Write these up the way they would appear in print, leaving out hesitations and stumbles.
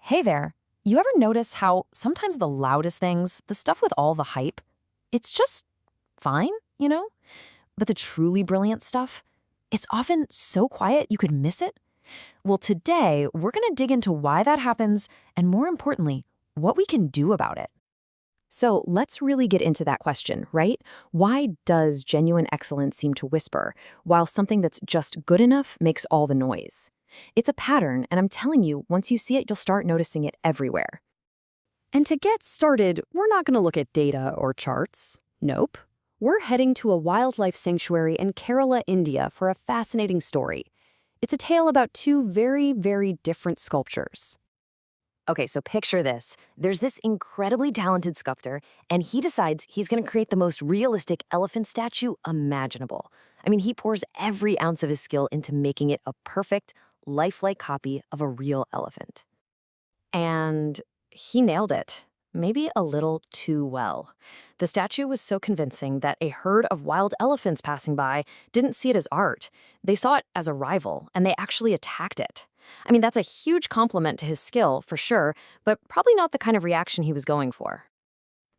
Hey there. You ever notice how sometimes the loudest things, the stuff with all the hype, it's just fine, you know? But the truly brilliant stuff, it's often so quiet you could miss it? Well, today we're going to dig into why that happens and, more importantly, what we can do about it. So let's really get into that question, right? Why does genuine excellence seem to whisper, while something that's just good enough makes all the noise? It's a pattern, and I'm telling you, once you see it, you'll start noticing it everywhere. And to get started, we're not going to look at data or charts. Nope. We're heading to a wildlife sanctuary in Kerala, India for a fascinating story. It's a tale about two very, very different sculptures. Okay, so picture this. There's this incredibly talented sculptor, and he decides he's going to create the most realistic elephant statue imaginable. I mean, he pours every ounce of his skill into making it a perfect, lifelike copy of a real elephant. And he nailed it. Maybe a little too well. The statue was so convincing that a herd of wild elephants passing by didn't see it as art. They saw it as a rival, and they actually attacked it. I mean, that's a huge compliment to his skill, for sure, but probably not the kind of reaction he was going for.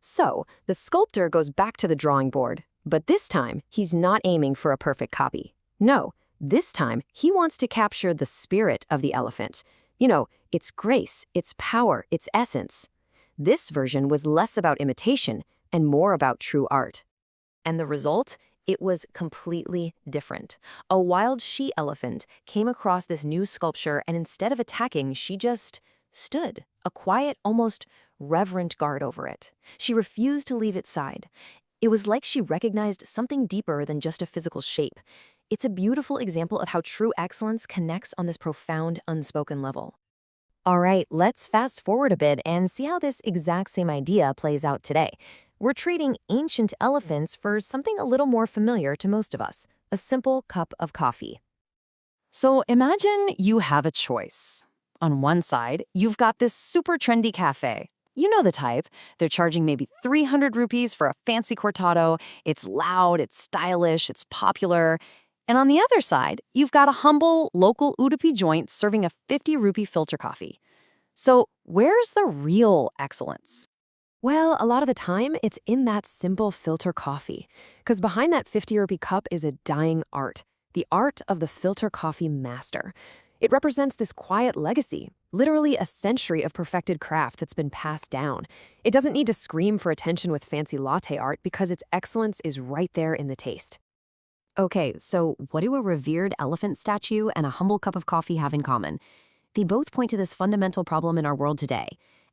So, the sculptor goes back to the drawing board, but this time, he's not aiming for a perfect copy. No, this time, he wants to capture the spirit of the elephant. You know, its grace, its power, its essence. This version was less about imitation and more about true art. And the result? It was completely different. A wild she-elephant came across this new sculpture, and instead of attacking, she just stood, a quiet, almost reverent guard over it. She refused to leave its side. It was like she recognized something deeper than just a physical shape. It's a beautiful example of how true excellence connects on this profound, unspoken level. All right, let's fast forward a bit and see how this exact same idea plays out today. We're trading ancient elephants for something a little more familiar to most of us, a simple cup of coffee. So imagine you have a choice. On one side, you've got this super trendy cafe. You know the type. They're charging maybe 300 rupees for a fancy cortado. It's loud, it's stylish, it's popular. And on the other side, you've got a humble, local Udupi joint serving a 50 rupee filter coffee. So where's the real excellence? Well, a lot of the time, it's in that simple filter coffee. Because behind that 50 rupee cup is a dying art, the art of the filter coffee master. It represents this quiet legacy, literally a century of perfected craft that's been passed down. It doesn't need to scream for attention with fancy latte art because its excellence is right there in the taste. Okay, so what do a revered elephant statue and a humble cup of coffee have in common? They both point to this fundamental problem in our world today.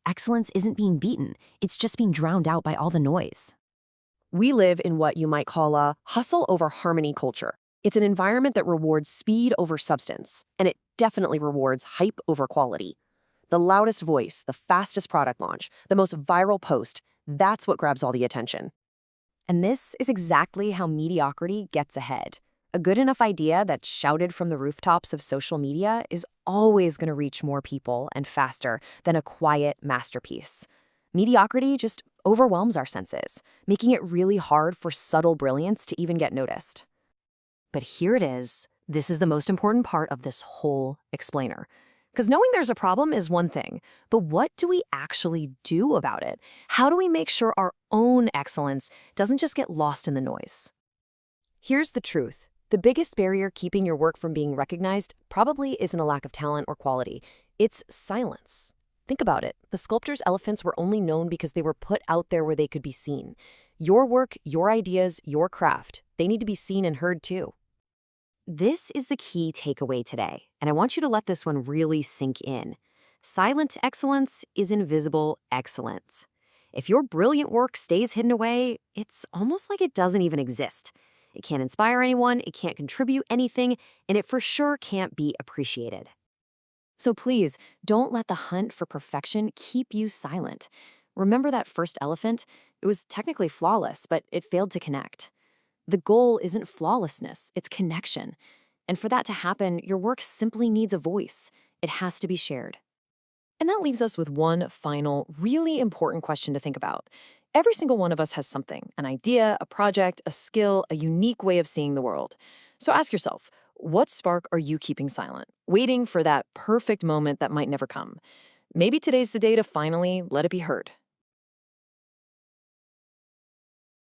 Excellence isn't being beaten, it's just being drowned out by all the noise. We live in what you might call a hustle over harmony culture. It's an environment that rewards speed over substance, and it definitely rewards hype over quality. The loudest voice, the fastest product launch, the most viral post, that's what grabs all the attention. And this is exactly how mediocrity gets ahead. A good enough idea that's shouted from the rooftops of social media is always going to reach more people and faster than a quiet masterpiece. Mediocrity just overwhelms our senses, making it really hard for subtle brilliance to even get noticed. But here it is. This is the most important part of this whole explainer. Because knowing there's a problem is one thing, but what do we actually do about it? How do we make sure our own excellence doesn't just get lost in the noise? Here's the truth. The biggest barrier keeping your work from being recognized probably isn't a lack of talent or quality. It's silence. Think about it. The sculptor's elephants were only known because they were put out there where they could be seen. Your work, your ideas, your craft, they need to be seen and heard too. This is the key takeaway today, and I want you to let this one really sink in. Silent excellence is invisible excellence. If your brilliant work stays hidden away, it's almost like it doesn't even exist. It can't inspire anyone, it can't contribute anything, and it for sure can't be appreciated. So please, don't let the hunt for perfection keep you silent. Remember that first elephant? It was technically flawless, but it failed to connect. The goal isn't flawlessness, it's connection. And for that to happen, your work simply needs a voice. It has to be shared. And that leaves us with one final, really important question to think about. Every single one of us has something, an idea, a project, a skill, a unique way of seeing the world. So ask yourself, what spark are you keeping silent, waiting for that perfect moment that might never come? Maybe today's the day to finally let it be heard.